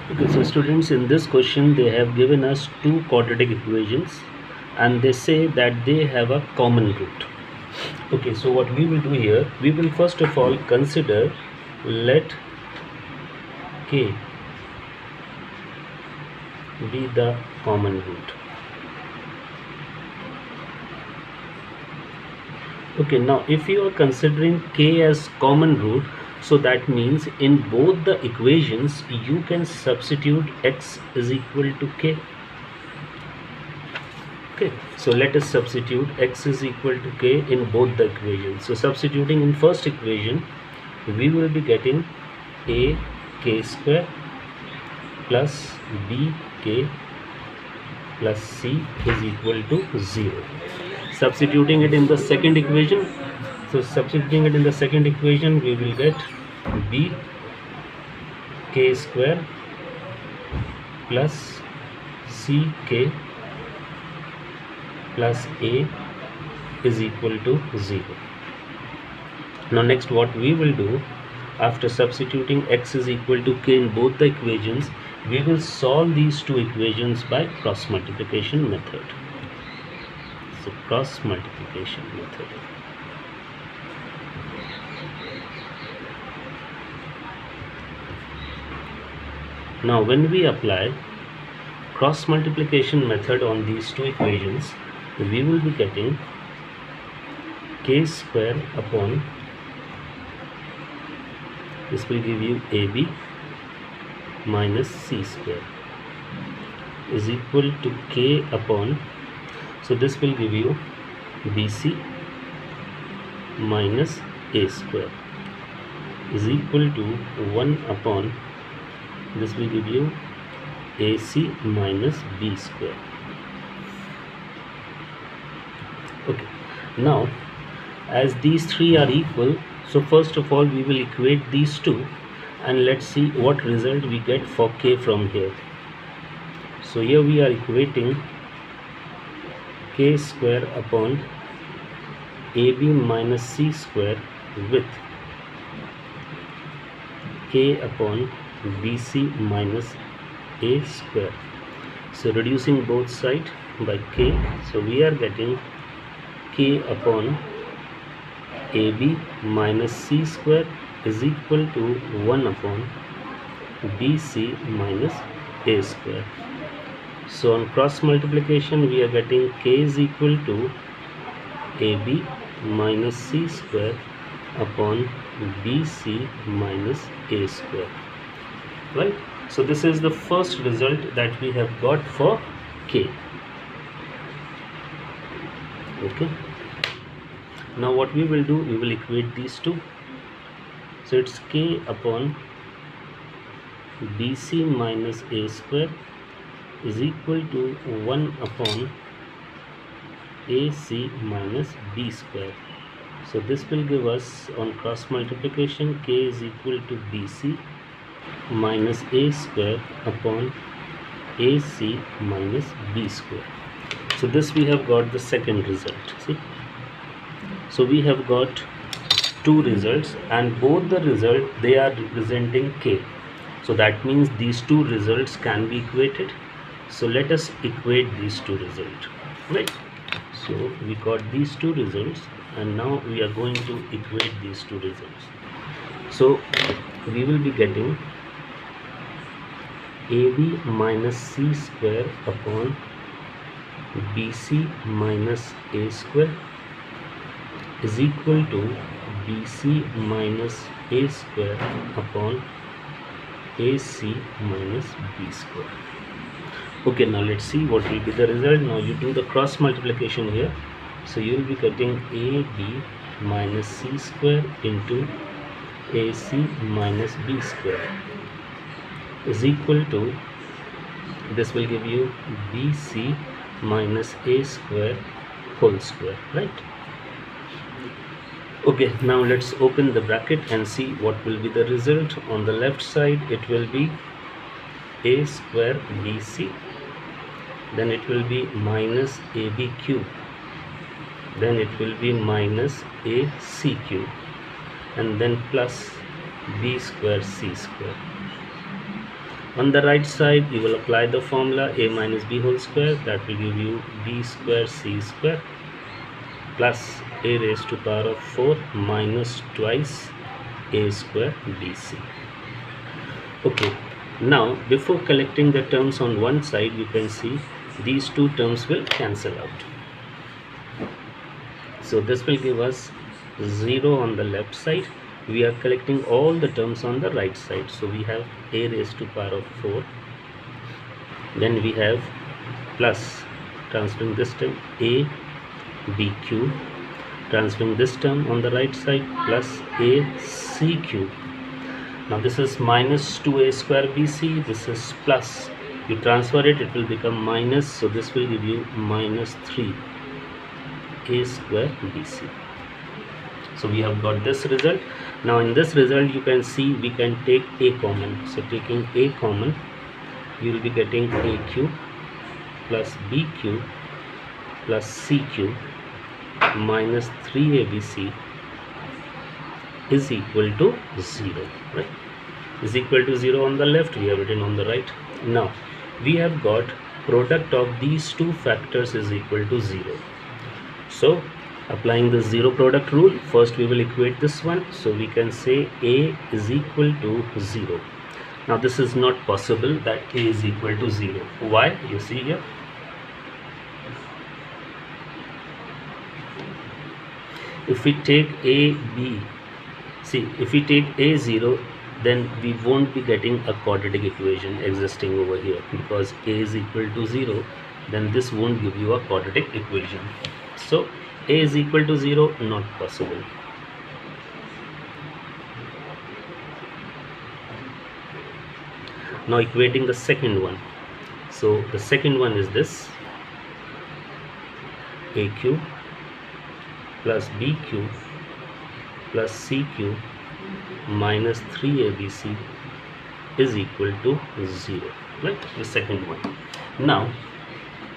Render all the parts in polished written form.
Okay, so students, in this question they have given us two quadratic equations and they say that they have a common root. Okay, so what we will do here, we will first of all consider let k be the common root. Okay, now if you are considering k as common root, so that means in both the equations you can substitute x is equal to k. Okay, so let us substitute x is equal to k in both the equations. So substituting in first equation, we will be getting a k square plus b k plus c is equal to 0. Substituting it in the second equation, so substituting it in the second equation, we will get b k square plus c k plus a is equal to 0. Now next what we will do, after substituting x is equal to k in both the equations, we will solve these two equations by cross multiplication method. So cross multiplication method. Now when we apply cross multiplication method on these two equations, we will be getting k square upon, this will give you ab minus c square is equal to k upon, so this will give you bc minus a square is equal to 1 upon, this will give you ac minus b square. Okay, now as these three are equal, so first of all we will equate these two and let's see what result we get for k from here. So here we are equating k square upon ab minus c square with k upon bc minus a square. So reducing both sides by k, so we are getting k upon ab minus c square is equal to 1 upon bc minus a square. So on cross multiplication we are getting k is equal to ab minus c square upon bc minus a square, right? So this is the first result that we have got for k. Okay, now what we will do, we will equate these two. So it's k upon bc minus a square is equal to 1 upon ac minus b square. So this will give us on cross multiplication k is equal to bc minus a square upon ac minus b square. So this we have got the second result. See, so we have got two results and both the result they are representing k. So that means these two results can be equated. So let us equate these two results, right? So we got these two results and now we are going to equate these two results. So we will be getting ab minus c square upon bc minus a square is equal to bc minus a square upon ac minus b square. Okay, now let's see what will be the result. Now you do the cross multiplication here, so you will be getting ab minus c square into ac minus b square is equal to, this will give you bc minus a square whole square, right? Okay, now let's open the bracket and see what will be the result. On the left side it will be a square bc, then it will be minus ab cube, then it will be minus ac cube, and then plus b square c square. On the right side, you will apply the formula a minus b whole square. That will give you b square c square plus a raised to power of 4 minus twice a square bc. Okay, now before collecting the terms on one side, you can see these two terms will cancel out. So this will give us 0 on the left side. We are collecting all the terms on the right side. So we have a raised to power of 4. Then we have plus, transferring this term, a b cube, transferring this term on the right side, plus a c cube. Now this is minus 2a square bc, this is plus. You transfer it, it will become minus, so this will give you minus 3a square bc. So we have got this result. Now in this result you can see we can take a common. So taking a common, you will be getting a cube plus b cube plus c cube minus 3abc is equal to 0, right? Is equal to 0 on the left, we have written on the right. Now we have got product of these two factors is equal to 0. So applying the zero product rule, first we will equate this one. So we can say a is equal to 0. Now this is not possible that a is equal to 0. Why? You see here, if we take a b, see, if we take a 0, then we won't be getting a quadratic equation existing over here, because a is equal to 0, then this won't give you a quadratic equation. So a is equal to 0, not possible. Now equating the second one. So the second one is this, a cube plus b cube plus c cube minus 3abc is equal to 0, right? The second one. Now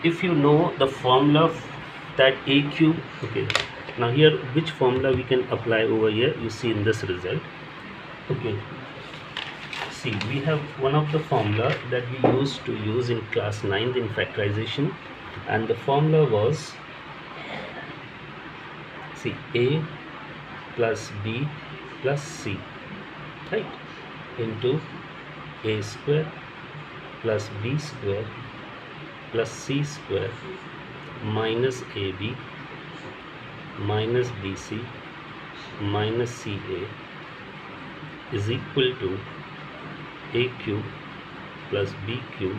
if you know the formula that a cube, okay, now here which formula we can apply over here, you see in this result. Okay, see, we have one of the formula that we used to use in class 9th in factorization, and the formula was, see, a plus b plus c, right, into a square plus b square plus c square minus ab minus bc minus ca is equal to a cube plus b cube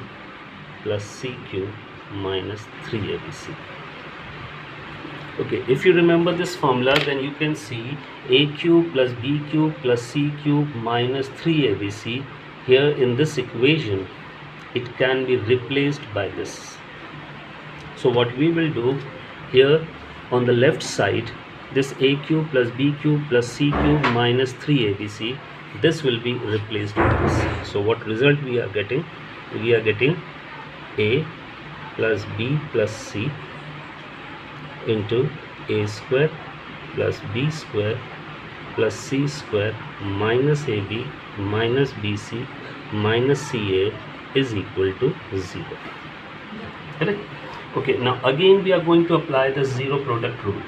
plus c cube minus 3abc. Okay, if you remember this formula, then you can see a cube plus b cube plus c cube minus 3abc. Here in this equation, it can be replaced by this. So what we will do here on the left side, this a cube plus b cube plus c cube minus 3abc, this will be replaced with this. So what result we are getting? We are getting a plus b plus c into a square plus b square plus c square minus ab minus bc minus ca is equal to 0. Correct? Okay, now again we are going to apply the zero product rule.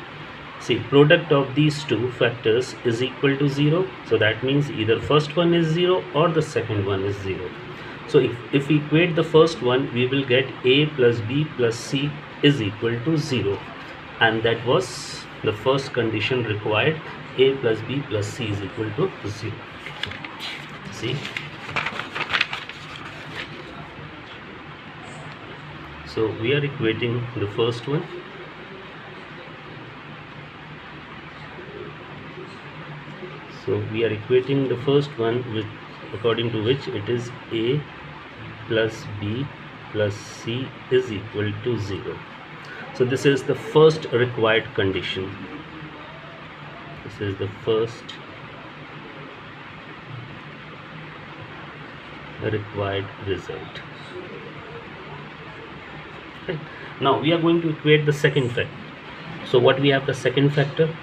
See, product of these two factors is equal to 0. So that means either first one is 0 or the second one is 0. So if we equate the first one, we will get a plus b plus c is equal to 0. And that was the first condition required, a plus b plus c is equal to 0. See? So we are equating the first one. So we are equating the first one with, according to which it is a plus b plus c is equal to 0. So this is the first required condition. This is the first required result. Okay. Now we are going to equate the second factor. So what we have, the second factor,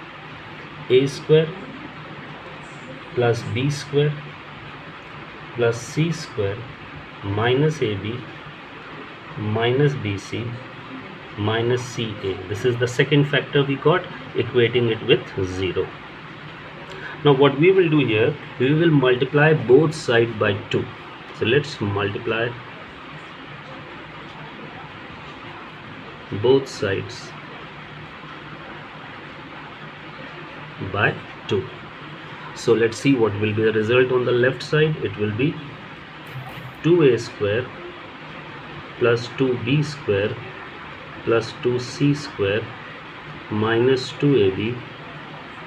a square plus b square plus c square minus AB minus BC minus CA. This is the second factor we got, equating it with 0. Now what we will do here, we will multiply both sides by 2. So let's multiply both sides by 2. So let's see what will be the result on the left side. It will be 2a square plus 2b square plus 2c square minus 2ab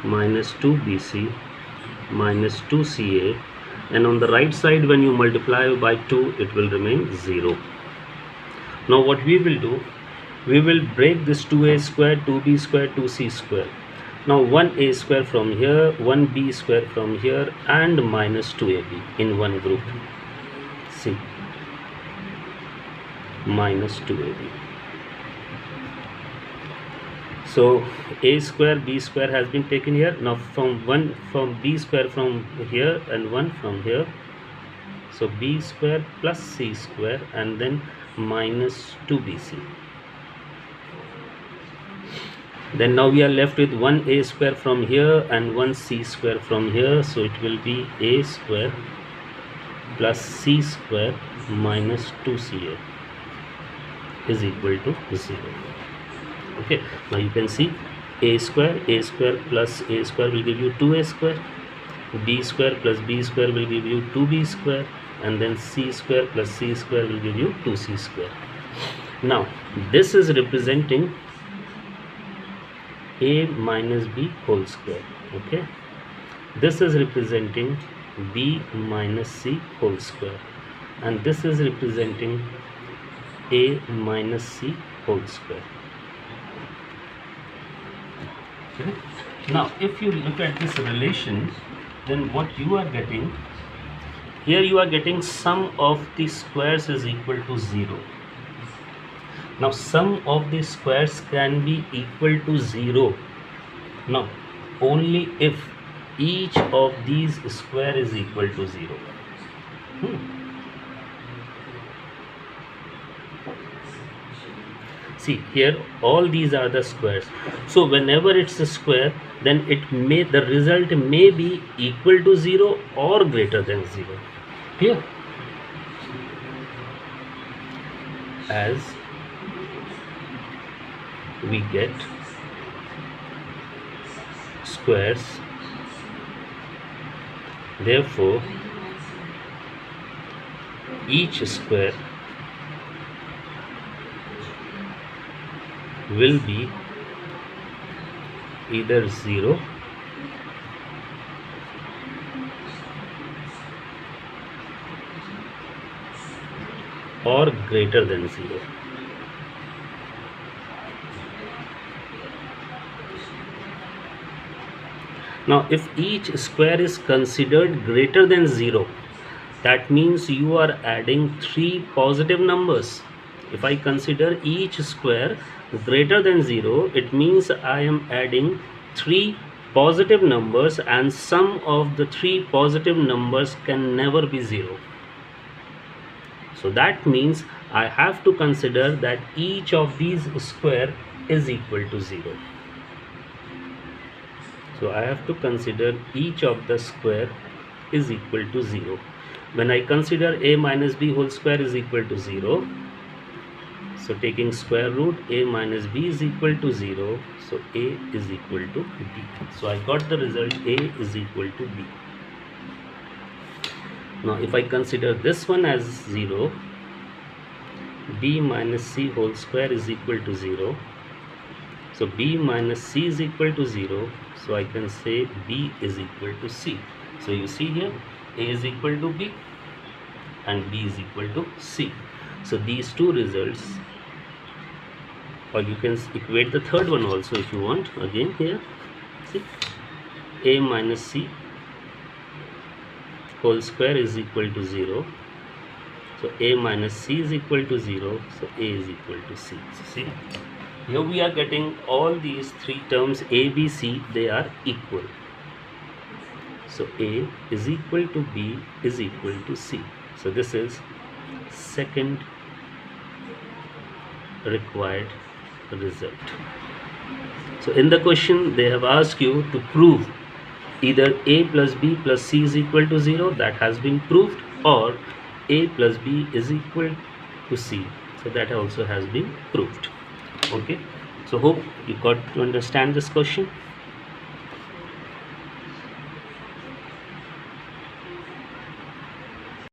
minus 2bc minus 2ca, and on the right side when you multiply by 2 it will remain 0. Now what we will do, we will break this 2a square, 2b square, 2c square. Now 1a square from here, 1b square from here, and minus 2ab in one group. See, minus 2ab. So a square, b square has been taken here. Now from b square from here and 1 from here. So b square plus c square and then minus 2bc. Then now we are left with 1a square from here and 1c square from here. So it will be a square plus c square minus 2ca is equal to 0. Okay, now you can see a square plus a square will give you 2a square, b square plus b square will give you 2b square, and then c square plus c square will give you 2c square. Now this is representing a minus b whole square. Okay, this is representing b minus c whole square, and this is representing a minus c whole square. Okay. Now if you look at this relation, then what you are getting here, you are getting sum of the squares is equal to 0. Now sum of the squares can be equal to 0 now only if each of these square is equal to 0. See here, all these are the squares. So whenever it's a square, then the result may be equal to 0 or greater than 0. Here, as we get squares, therefore each square will be either 0 or greater than 0. Now if each square is considered greater than 0, that means you are adding 3 positive numbers. If I consider each square greater than 0, it means I am adding 3 positive numbers, and sum of the 3 positive numbers can never be 0. So that means I have to consider that each of these square is equal to 0. So I have to consider each of the square is equal to 0. When I consider a minus b whole square is equal to 0, so taking square root, a minus b is equal to 0, so a is equal to b. So I got the result a is equal to b. Now if I consider this one as 0, b minus c whole square is equal to 0, so b minus c is equal to 0, so I can say b is equal to c. So you see here, a is equal to b and b is equal to c. So these two results, or you can equate the third one also if you want. Again here, see, a minus c whole square is equal to 0, so a minus c is equal to 0, so a is equal to c. So see, here we are getting all these 3 terms a, b, c, they are equal. So a is equal to b is equal to c. So this is second required result. So in the question they have asked you to prove either a plus b plus c is equal to 0, that has been proved, or a plus b is equal to c, so that also has been proved. Okay, so hope you got to understand this question.